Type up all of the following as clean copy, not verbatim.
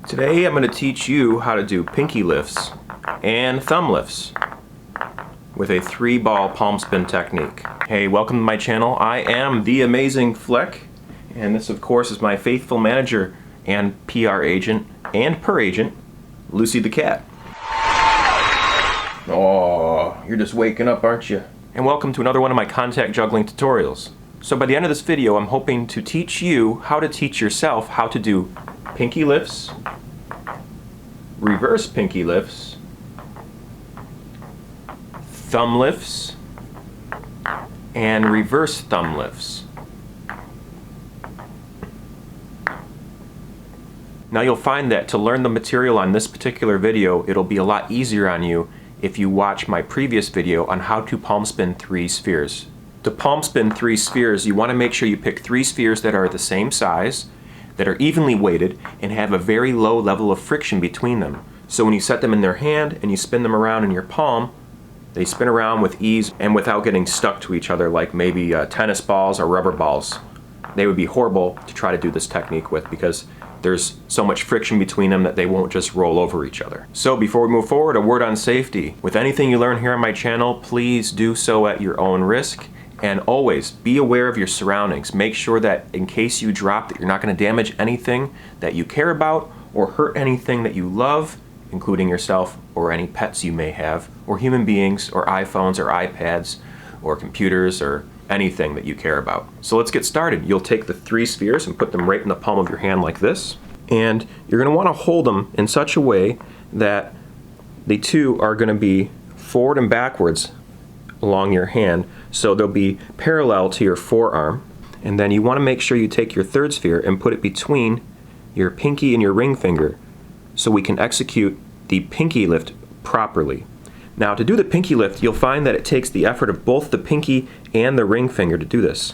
Today I'm going to teach you how to do pinky lifts and thumb lifts with a 3-ball palm spin technique. Hey, welcome to my channel. I am the amazing Flec, and this of course is my faithful manager and PR agent and per agent, Lucy the cat. Oh, you're just waking up, aren't you? And welcome to another one of my contact juggling tutorials. So by the end of this video, I'm hoping to teach you how to teach yourself how to do pinky lifts, reverse pinky lifts, thumb lifts, and reverse thumb lifts. Now you'll find that to learn the material on this particular video, it'll be a lot easier on you if you watch my previous video on how to palm spin 3 spheres. To palm spin 3 spheres, you want to make sure you pick 3 spheres that are the same size, that are evenly weighted, and have a very low level of friction between them. So when you set them in their hand and you spin them around in your palm, they spin around with ease and without getting stuck to each other like maybe tennis balls or rubber balls. They would be horrible to try to do this technique with because there's so much friction between them that they won't just roll over each other. So before we move forward, a word on safety. With anything you learn here on my channel, please do so at your own risk. And always be aware of your surroundings. Make sure that in case you drop that you're not going to damage anything that you care about or hurt anything that you love, including yourself or any pets you may have, or human beings, or iPhones, or iPads, or computers, or anything that you care about. So let's get started. You'll take the 3 spheres and put them right in the palm of your hand like this. And you're going to want to hold them in such a way that the 2 are going to be forward and backwards along your hand, so they'll be parallel to your forearm. And then you want to make sure you take your 3rd sphere and put it between your pinky and your ring finger so we can execute the pinky lift properly. Now to do the pinky lift, you'll find that it takes the effort of both the pinky and the ring finger to do this.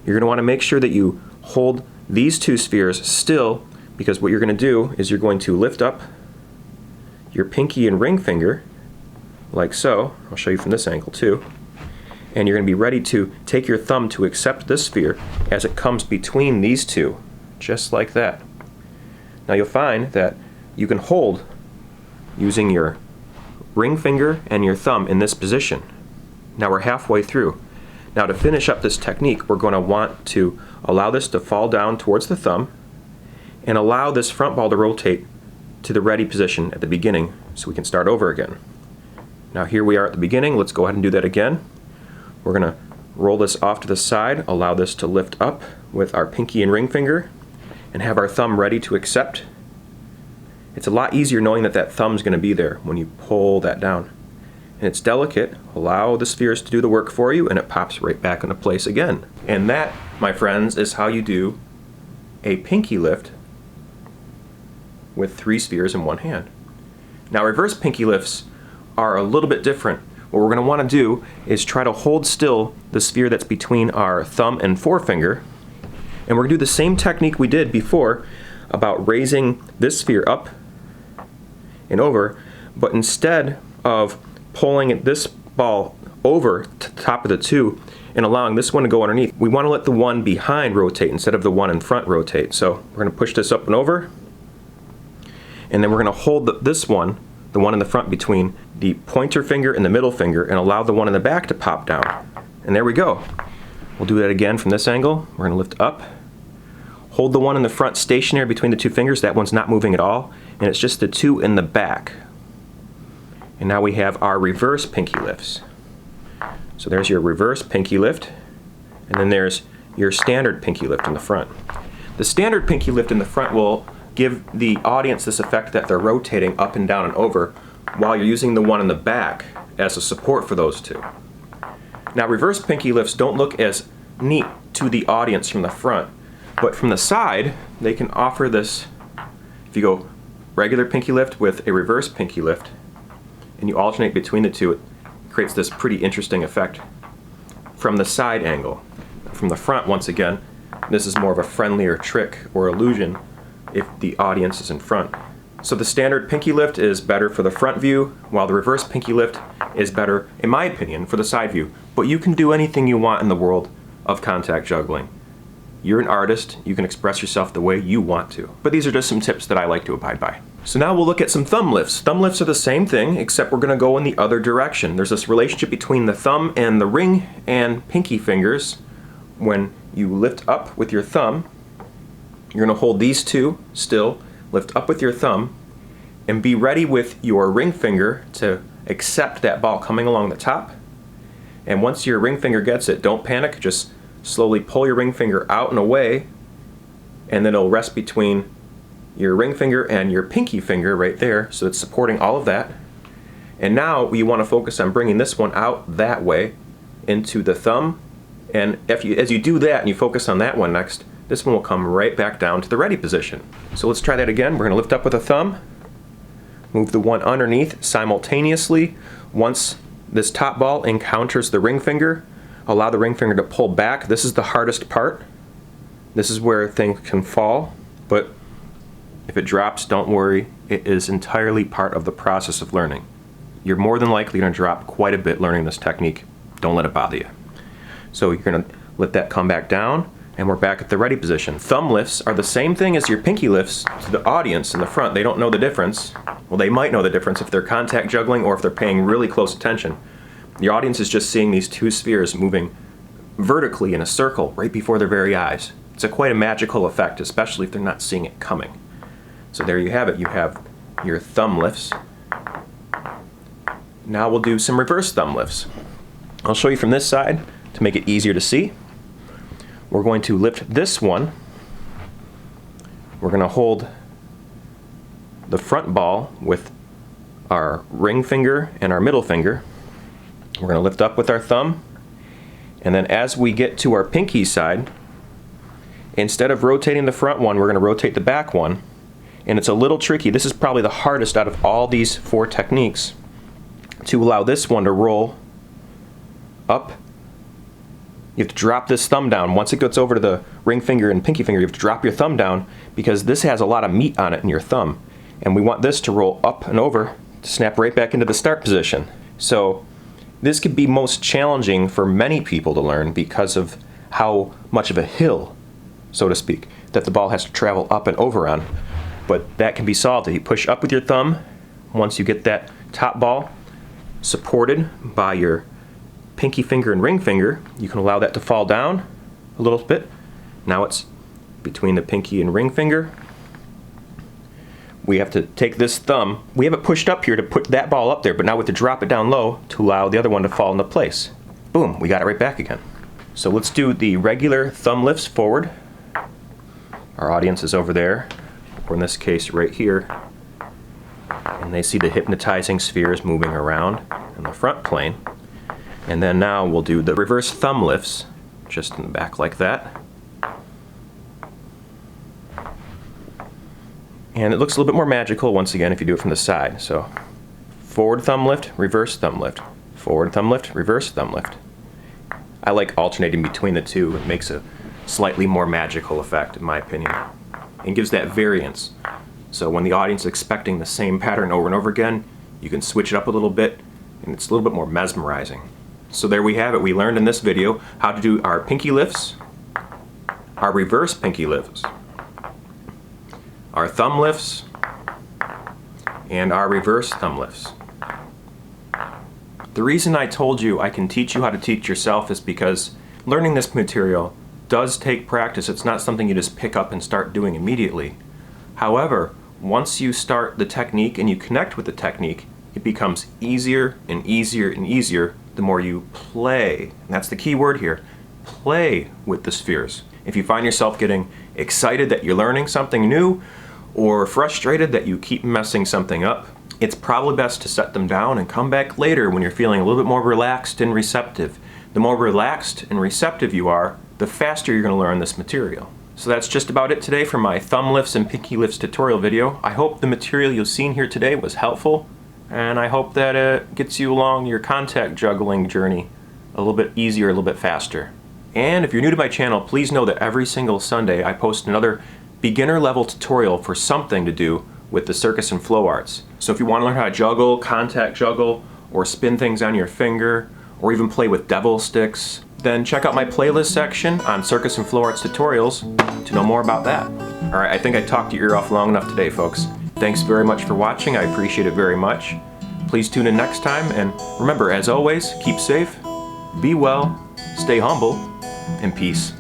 You're going to want to make sure that you hold these 2 spheres still, because what you're going to do is you're going to lift up your pinky and ring finger like so. I'll show you from this angle too. And you're going to be ready to take your thumb to accept this sphere as it comes between these 2, just like that. Now you'll find that you can hold using your ring finger and your thumb in this position. Now we're halfway through. Now to finish up this technique, we're going to want to allow this to fall down towards the thumb and allow this front ball to rotate to the ready position at the beginning so we can start over again. Now here we are at the beginning. Let's go ahead and do that again. We're going to roll this off to the side, allow this to lift up with our pinky and ring finger, and have our thumb ready to accept. It's a lot easier knowing that that thumb's going to be there when you pull that down. And it's delicate. Allow the spheres to do the work for you, and it pops right back into place again. And that, my friends, is how you do a pinky lift with 3 spheres in one hand. Now reverse pinky lifts are a little bit different. What we're going to want to do is try to hold still the sphere that's between our thumb and forefinger, and we're going to do the same technique we did before about raising this sphere up and over, but instead of pulling this ball over to the top of the 2 and allowing this one to go underneath, we want to let the one behind rotate instead of the one in front rotate. So we're going to push this up and over, and then we're going to hold this one, the one in the front, between the pointer finger and the middle finger, and allow the one in the back to pop down. And there we go. We'll do that again from this angle. We're going to lift up, hold the one in the front stationary between the 2 fingers. That one's not moving at all, and it's just the 2 in the back. And now we have our reverse pinky lifts. So there's your reverse pinky lift, and then there's your standard pinky lift in the front. The standard pinky lift in the front will give the audience this effect that they're rotating up and down and over while you're using the one in the back as a support for those 2. Now reverse pinky lifts don't look as neat to the audience from the front, but from the side they can offer this. If you go regular pinky lift with a reverse pinky lift and you alternate between the 2, it creates this pretty interesting effect from the side angle. From the front, once again, this is more of a friendlier trick or illusion if the audience is in front. So the standard pinky lift is better for the front view, while the reverse pinky lift is better, in my opinion, for the side view. But you can do anything you want in the world of contact juggling. You're an artist, you can express yourself the way you want to. But these are just some tips that I like to abide by. So now we'll look at some thumb lifts. Thumb lifts are the same thing, except we're gonna go in the other direction. There's this relationship between the thumb and the ring and pinky fingers. When you lift up with your thumb, you're gonna hold these two still, lift up with your thumb, and be ready with your ring finger to accept that ball coming along the top. And once your ring finger gets it, don't panic, just slowly pull your ring finger out and away, and then it'll rest between your ring finger and your pinky finger right there, so it's supporting all of that. And now you want to focus on bringing this one out that way into the thumb, and as you do that and you focus on that one next, this one will come right back down to the ready position. So let's try that again. We're going to lift up with a thumb, move the one underneath simultaneously. Once this top ball encounters the ring finger, allow the ring finger to pull back. This is the hardest part. This is where things can fall, but if it drops, don't worry. It is entirely part of the process of learning. You're more than likely going to drop quite a bit learning this technique. Don't let it bother you. So you're going to let that come back down, and we're back at the ready position. Thumb lifts are the same thing as your pinky lifts to the audience in the front. They don't know the difference. Well, they might know the difference if they're contact juggling or if they're paying really close attention. The audience is just seeing these two spheres moving vertically in a circle right before their very eyes. It's quite a magical effect, especially if they're not seeing it coming. So there you have it. You have your thumb lifts. Now we'll do some reverse thumb lifts. I'll show you from this side to make it easier to see. We're going to lift this one. We're going to hold the front ball with our ring finger and our middle finger. We're going to lift up with our thumb, and then as we get to our pinky side, instead of rotating the front one, we're going to rotate the back one. And it's a little tricky. This is probably the hardest out of all these 4 techniques, to allow this one to roll up. You have to drop this thumb down. Once it gets over to the ring finger and pinky finger, you have to drop your thumb down because this has a lot of meat on it in your thumb. And we want this to roll up and over to snap right back into the start position. So this could be most challenging for many people to learn because of how much of a hill, so to speak, that the ball has to travel up and over on. But that can be solved if you push up with your thumb. Once you get that top ball supported by your pinky finger and ring finger, you can allow that to fall down a little bit. Now it's between the pinky and ring finger. We have to take this thumb. We have it pushed up here to put that ball up there, but now we have to drop it down low to allow the other one to fall into place. Boom, we got it right back again. So let's do the regular thumb lifts forward. Our audience is over there, or in this case right here, and they see the hypnotizing spheres moving around in the front plane. And then now we'll do the reverse thumb lifts, just in the back like that. And it looks a little bit more magical once again if you do it from the side. So forward thumb lift, reverse thumb lift, forward thumb lift, reverse thumb lift. I like alternating between the two. It makes a slightly more magical effect, in my opinion, and gives that variance. So when the audience is expecting the same pattern over and over again, you can switch it up a little bit, and it's a little bit more mesmerizing. So there we have it. We learned in this video how to do our pinky lifts, our reverse pinky lifts, our thumb lifts, and our reverse thumb lifts. The reason I told you I can teach you how to teach yourself is because learning this material does take practice. It's not something you just pick up and start doing immediately. However, once you start the technique and you connect with the technique, it becomes easier and easier and easier the more you play. And that's the key word here. Play with the spheres. If you find yourself getting excited that you're learning something new, or frustrated that you keep messing something up, it's probably best to set them down and come back later when you're feeling a little bit more relaxed and receptive. The more relaxed and receptive you are, the faster you're going to learn this material. So that's just about it today for my thumb lifts and pinky lifts tutorial video. I hope the material you've seen here today was helpful, and I hope that it gets you along your contact juggling journey a little bit easier, a little bit faster. And if you're new to my channel, please know that every single Sunday I post another beginner level tutorial for something to do with the Circus and Flow arts. So if you want to learn how to juggle, contact juggle, or spin things on your finger, or even play with devil sticks, then check out my playlist section on Circus and Flow Arts tutorials to know more about that. Alright, I think I talked your ear off long enough today, folks. Thanks very much for watching. I appreciate it very much. Please tune in next time, and remember, as always, keep safe, be well, stay humble, and peace.